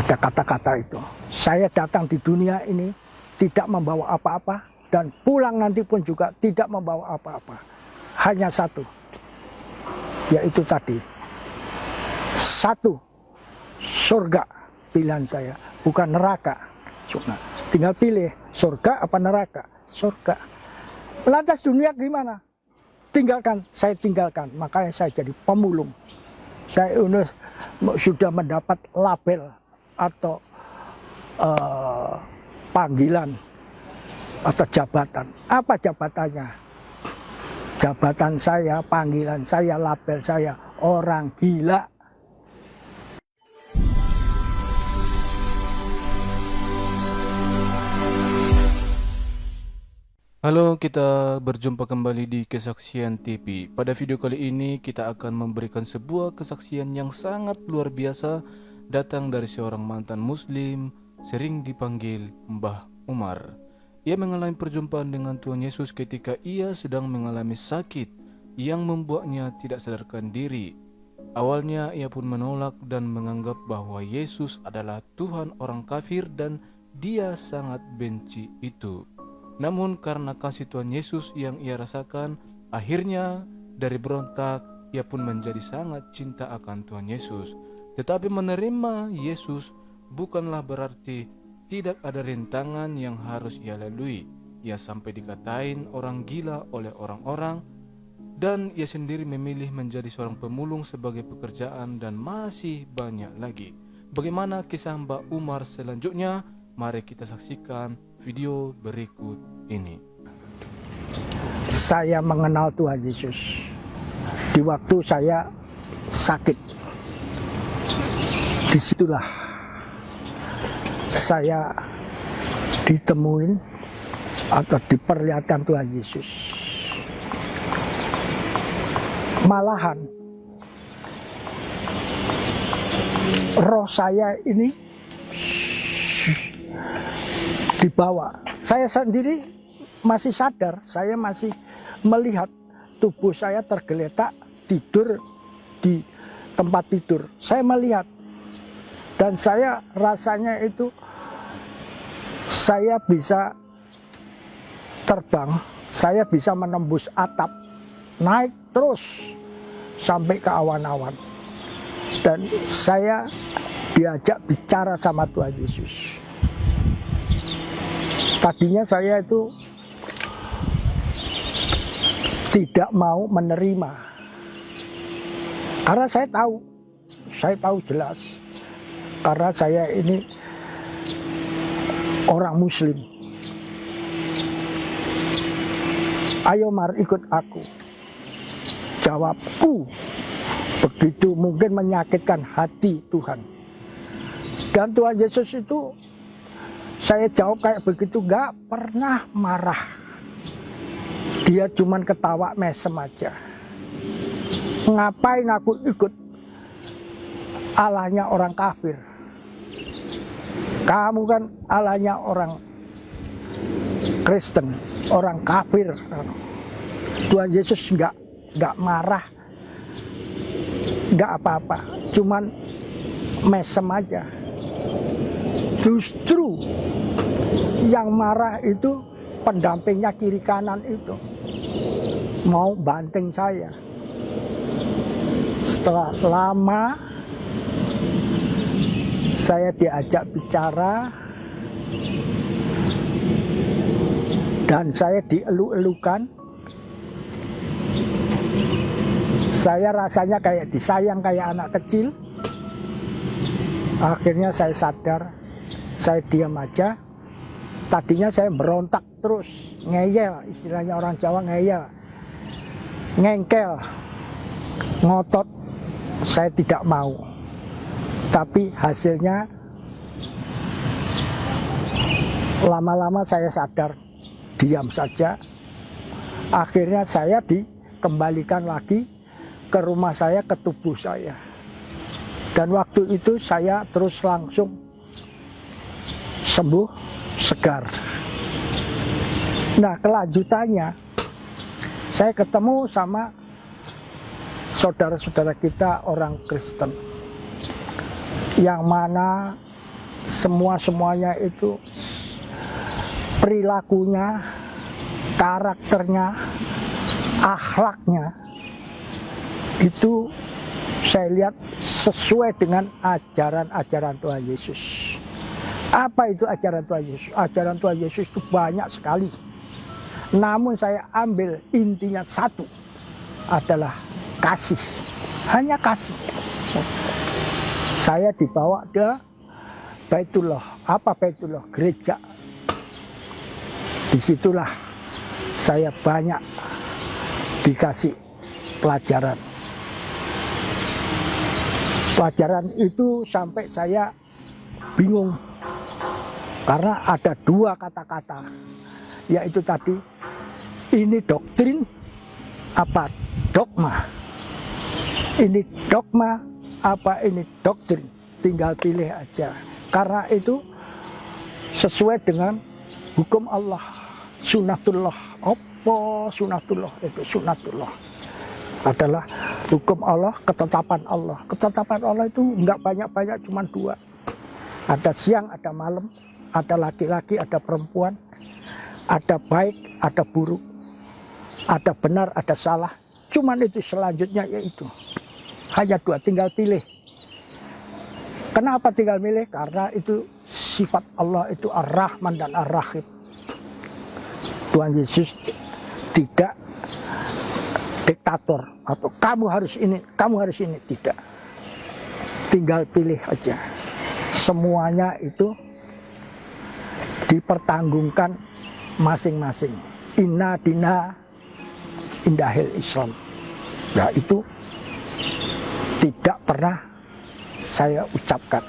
Ada kata-kata itu. Saya datang di dunia ini tidak membawa apa-apa, dan pulang nanti pun juga tidak membawa apa-apa. Hanya satu, yaitu tadi. Satu, surga pilihan saya, bukan neraka. Tinggal pilih, surga apa neraka? Surga. Lantas dunia gimana? Tinggalkan, saya tinggalkan. Makanya saya jadi pemulung. Saya sudah mendapat label atau panggilan atau jabatan. Apa jabatannya? Jabatan saya, panggilan saya, label saya, orang gila. Halo, kita berjumpa kembali di Kesaksian TV. Pada video kali ini kita akan memberikan sebuah kesaksian yang sangat luar biasa, datang dari seorang mantan muslim, sering dipanggil Mbah Umar. Ia mengalami perjumpaan dengan Tuhan Yesus ketika ia sedang mengalami sakit yang membuatnya tidak sadarkan diri. Awalnya ia pun menolak dan menganggap bahwa Yesus adalah Tuhan orang kafir dan dia sangat benci itu. Namun karena kasih Tuhan Yesus yang ia rasakan, akhirnya dari berontak ia pun menjadi sangat cinta akan Tuhan Yesus. Tetapi menerima Yesus bukanlah berarti tidak ada rintangan yang harus ia lalui. Ia sampai dikatain orang gila oleh orang-orang, dan ia sendiri memilih menjadi seorang pemulung sebagai pekerjaan, dan masih banyak lagi. Bagaimana kisah Mbah Umar selanjutnya? Mari kita saksikan video berikut ini. Saya mengenal Tuhan Yesus di waktu saya sakit. Disitulah saya ditemuin atau diperlihatkan Tuhan Yesus. Malahan roh saya ini dibawa. Saya sendiri masih sadar, saya masih melihat tubuh saya tergeletak tidur di tempat tidur. Saya melihat, dan saya rasanya itu saya bisa terbang, saya bisa menembus atap, naik terus sampai ke awan-awan. Dan saya diajak bicara sama Tuhan Yesus. Tadinya saya itu tidak mau menerima, karena saya tahu jelas, karena saya ini orang muslim. Ayo Mar, ikut aku. Jawabku begitu mungkin menyakitkan hati Tuhan. Dan Tuhan Yesus itu, saya jawab kayak begitu, gak pernah marah. Dia cuman ketawa mesem aja. Ngapain aku ikut Allahnya orang kafir? Kamu kan Allahnya orang Kristen, orang kafir. Tuhan Yesus gak marah, gak apa-apa, cuman mesem aja. Justru yang marah itu pendampingnya kiri kanan itu, mau banting saya. Setelah lama saya diajak bicara dan saya dielu-elukan. Saya rasanya kayak disayang, kayak anak kecil. Akhirnya saya sadar, saya diam aja. Tadinya saya berontak terus, ngeyel, istilahnya orang Jawa ngeyel, ngengkel, ngotot. Saya tidak mau. Tapi hasilnya lama-lama saya sadar, diam saja. Akhirnya saya dikembalikan lagi ke rumah saya, ke tubuh saya. Dan waktu itu saya terus langsung sembuh, segar. Nah, kelanjutannya saya ketemu sama saudara-saudara kita orang Kristen, yang mana semuanya itu perilakunya, karakternya, akhlaknya itu saya lihat sesuai dengan ajaran-ajaran Tuhan Yesus. Apa itu ajaran Tuhan Yesus? Ajaran Tuhan Yesus itu banyak sekali. Namun saya ambil intinya satu, adalah kasih. Hanya kasih. Saya dibawa ke Baitullah. Apa Baitullah? Gereja. Disitulah saya banyak dikasih pelajaran. Pelajaran itu sampai saya bingung. Karena ada dua kata-kata. Yaitu tadi, ini doktrin apa dogma. Ini dogma apa ini doktrin. Tinggal pilih aja. Karena itu sesuai dengan hukum Allah. Sunatullah. Apa sunatullah? Itu sunatullah adalah hukum Allah, ketetapan Allah. Ketetapan Allah itu enggak banyak-banyak, cuma dua. Ada siang, ada malam, ada laki-laki, ada perempuan, ada baik, ada buruk, ada benar, ada salah. Cuman itu selanjutnya yaitu hanya dua, tinggal pilih. Kenapa tinggal pilih? Karena itu sifat Allah itu Ar-Rahman dan Ar-Rahim. Tuhan Yesus tidak diktator atau kamu harus ini, tidak. Tinggal pilih aja. Semuanya itu dipertanggungkan masing-masing. Inna dina indahil Islam. Ya itu tidak pernah saya ucapkan.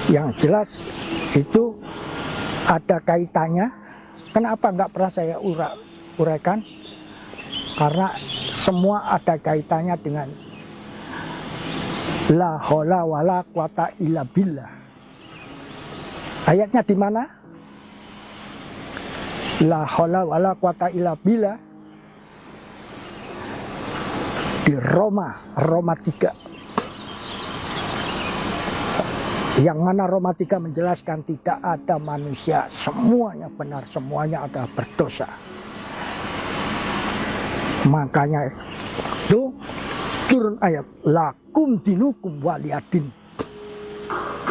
Yang jelas itu ada kaitannya. Kenapa nggak pernah saya uraikan? Karena semua ada kaitannya dengan la haula wala quwata illa billah. Ayatnya di mana? La haula wala quwata illa billah. Di Roma 3. Yang mana Roma 3 menjelaskan tidak ada manusia, semuanya benar, semuanya ada berdosa. Makanya itu turun ayat lakum dinukum waliyadin.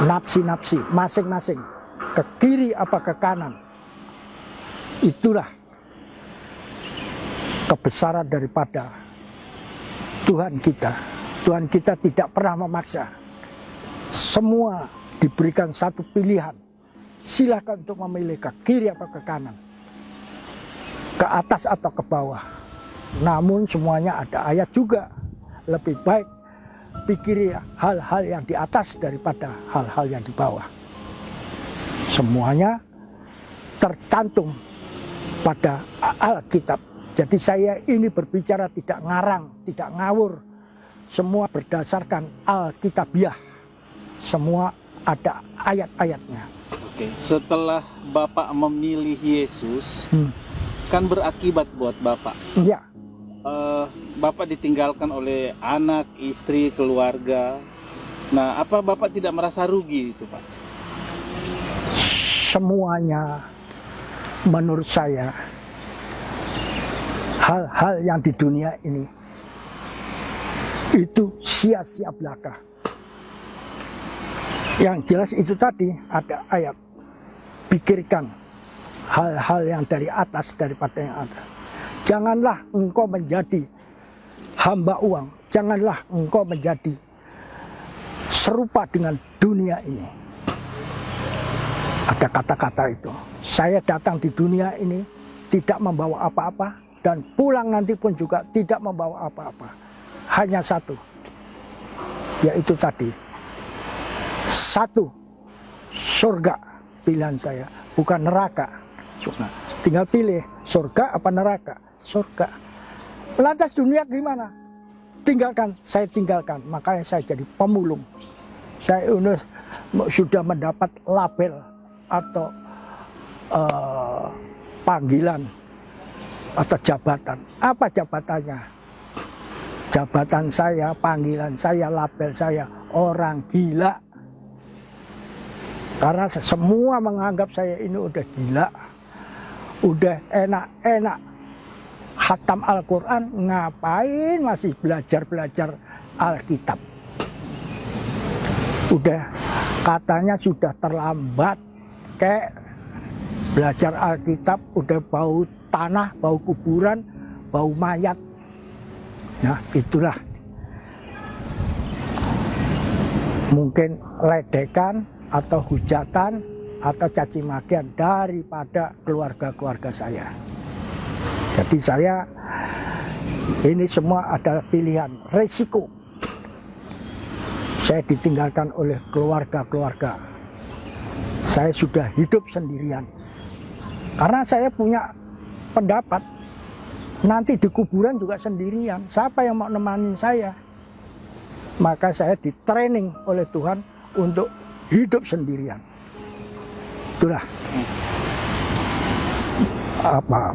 Nafsi-nafsi masing-masing ke kiri apa ke kanan. Itulah kebesaran daripada Tuhan kita. Tuhan kita tidak pernah memaksa. Semua diberikan satu pilihan. Silakan untuk memilih ke kiri apa ke kanan, ke atas atau ke bawah. Namun semuanya ada ayat juga. Lebih baik pikiri hal-hal yang di atas daripada hal-hal yang di bawah. Semuanya tercantum pada Alkitab. Jadi saya ini berbicara tidak ngarang, tidak ngawur. Semua berdasarkan Alkitabiah. Semua ada ayat-ayatnya. Oke, setelah Bapak memilih Yesus, kan berakibat buat Bapak. Ya. Bapak ditinggalkan oleh anak, istri, keluarga. Nah, apa Bapak tidak merasa rugi itu, Pak? Semuanya menurut saya hal-hal yang di dunia ini itu sia-sia belaka. Yang jelas itu tadi ada ayat, pikirkan hal-hal yang dari atas daripada yang atas. Janganlah engkau menjadi hamba uang. Janganlah engkau menjadi serupa dengan dunia ini. Ada kata-kata itu. Saya datang di dunia ini tidak membawa apa-apa. Dan pulang nanti pun juga tidak membawa apa-apa. Hanya satu. Yaitu tadi. Satu. Surga pilihan saya. Bukan neraka. Tinggal pilih surga apa neraka. Surga. Lantas dunia gimana? Tinggalkan, saya tinggalkan. Makanya saya jadi pemulung. Saya sudah mendapat label atau panggilan atau jabatan. Apa jabatannya? Jabatan saya, panggilan saya, label saya orang gila. Karena semua menganggap saya ini udah gila, udah enak-enak khatam Al-Quran, ngapain masih belajar-belajar Alkitab. Udah katanya sudah terlambat, kayak belajar Alkitab udah bau tanah, bau kuburan, bau mayat. Nah itulah mungkin ledekan atau hujatan atau caci makian daripada keluarga-keluarga saya. Jadi saya ini semua adalah pilihan resiko. Saya ditinggalkan oleh keluarga-keluarga. Saya sudah hidup sendirian. Karena saya punya pendapat, nanti di kuburan juga sendirian. Siapa yang mau nemanin saya? Maka saya ditraining oleh Tuhan untuk hidup sendirian. Itulah apa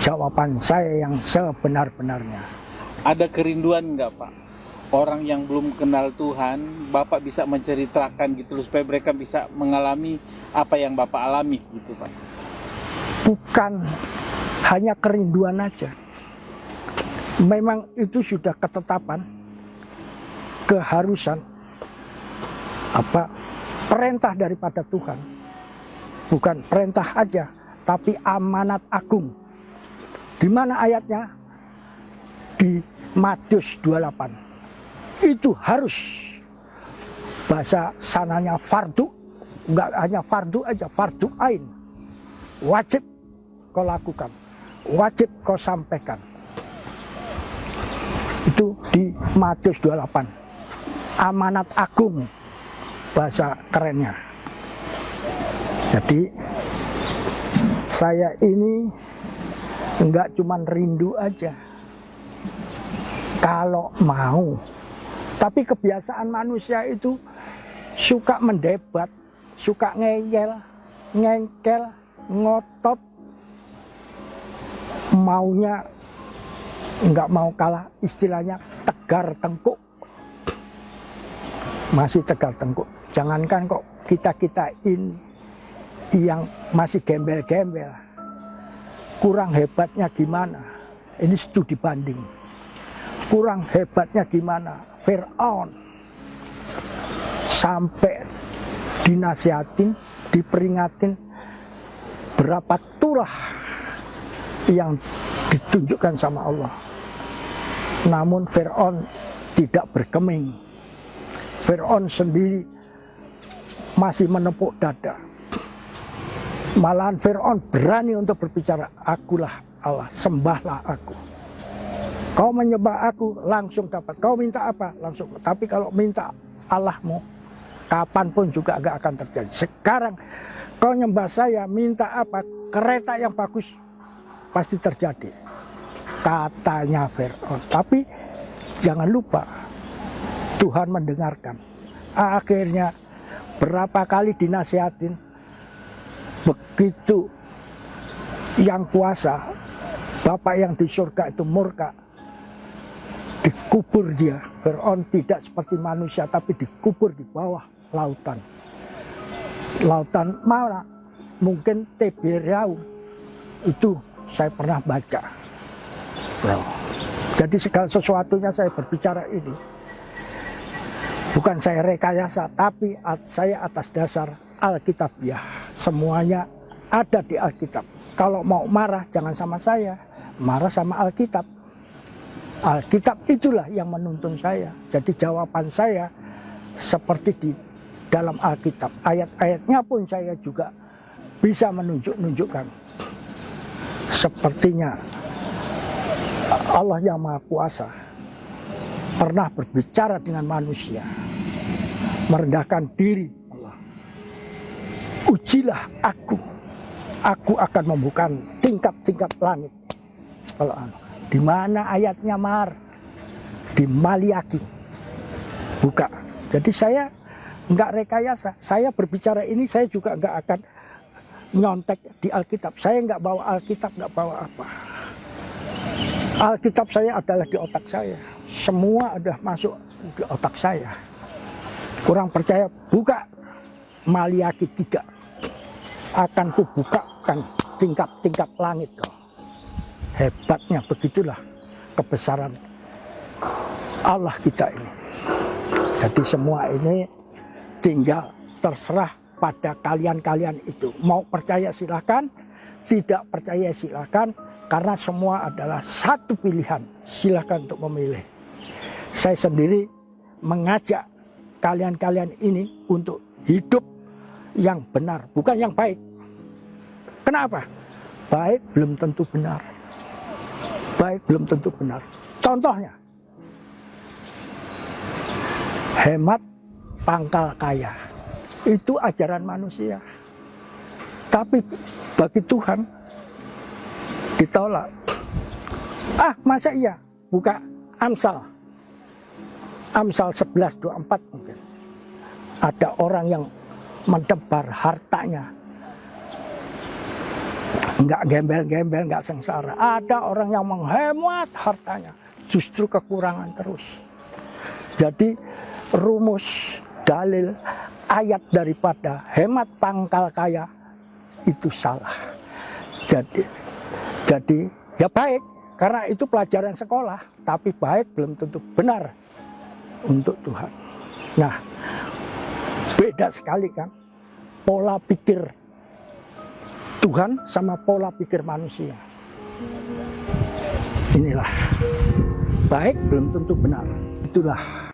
jawaban saya yang sebenar-benarnya. Ada kerinduan nggak Pak? Orang yang belum kenal Tuhan, Bapak bisa menceritakan gitu loh, supaya mereka bisa mengalami apa yang Bapak alami gitu Pak. Bukan hanya kerinduan aja. Memang itu sudah ketetapan, keharusan, perintah daripada Tuhan. Bukan perintah aja, tapi amanat agung. Di mana ayatnya? Di Matius 28. Itu harus, bahasa sananya fardu, enggak hanya fardu aja, fardu ain. Wajib kau lakukan, wajib kau sampaikan. Itu di Matius 28. Amanat agung, bahasa kerennya. Jadi saya ini enggak cuman rindu aja, kalau mau. Tapi kebiasaan manusia itu suka mendebat, suka ngeyel, ngengkel, ngotot, maunya nggak mau kalah, istilahnya tegar tengkuk. Masih tegar tengkuk. Jangankan kok kita ini yang masih gembel-gembel, kurang hebatnya gimana? Ini studi banding. Kurang hebatnya gimana? Fir'aun sampai dinasihatin, diperingatin, berapa tulah yang ditunjukkan sama Allah. Namun Fir'aun tidak bergeming. Fir'aun sendiri masih menepuk dada. Malahan Fir'aun berani untuk berbicara, akulah Allah, sembahlah aku. Kau menyembah aku, langsung dapat. Kau minta apa? Langsung. Tapi kalau minta Allahmu, kapanpun juga agak akan terjadi. Sekarang kau nyembah saya, minta apa? Kereta yang bagus, pasti terjadi. Katanya Fir'aun. Tapi jangan lupa, Tuhan mendengarkan. Akhirnya berapa kali dinasihatin, begitu yang kuasa, Bapak yang di surga itu murka, dikubur dia. Fir'aun tidak seperti manusia, tapi dikubur di bawah lautan. Lautan mana? Mungkin Tiberias. Itu saya pernah baca. Jadi segala sesuatunya saya berbicara ini, bukan saya rekayasa, tapi saya atas dasar Alkitabiah. Semuanya ada di Alkitab. Kalau mau marah jangan sama saya, marah sama Alkitab. Alkitab itulah yang menuntun saya. Jadi jawaban saya seperti di dalam Alkitab. Ayat-ayatnya pun saya juga bisa menunjukkan. Sepertinya Allah yang Maha Kuasa pernah berbicara dengan manusia, merendahkan diri. Allah, ujilah aku akan membuka tingkap-tingkap langit. Kalau di mana ayatnya Mar? Di Maliaki. Buka. Jadi saya nggak rekayasa. Saya berbicara ini, saya juga nggak akan nyontek di Alkitab. Saya nggak bawa Alkitab, nggak bawa apa. Alkitab saya adalah di otak saya. Semua ada masuk di otak saya. Kurang percaya, buka Maliaki 3 akan kubukakan tingkap-tingkap langit kau. Hebatnya begitulah kebesaran Allah kita ini. Jadi semua ini tinggal terserah pada kalian-kalian itu. Mau percaya silakan, tidak percaya silakan, karena semua adalah satu pilihan. Silakan untuk memilih. Saya sendiri mengajak kalian-kalian ini untuk hidup yang benar, bukan yang baik. Kenapa? Baik belum tentu benar. Baik belum tentu benar. Contohnya, hemat pangkal kaya. Itu ajaran manusia. Tapi bagi Tuhan ditolak. Masa iya? Buka Amsal 11:24 mungkin. Ada orang yang mendebar hartanya, nggak gembel-gembel, nggak sengsara. Ada orang yang menghemat hartanya, justru kekurangan terus. Jadi rumus, dalil, ayat daripada hemat pangkal kaya itu salah. Jadi ya baik, karena itu pelajaran sekolah, tapi baik belum tentu benar untuk Tuhan. Nah, beda sekali kan pola pikir Tuhan sama pola pikir manusia. Inilah, baik belum tentu benar. Itulah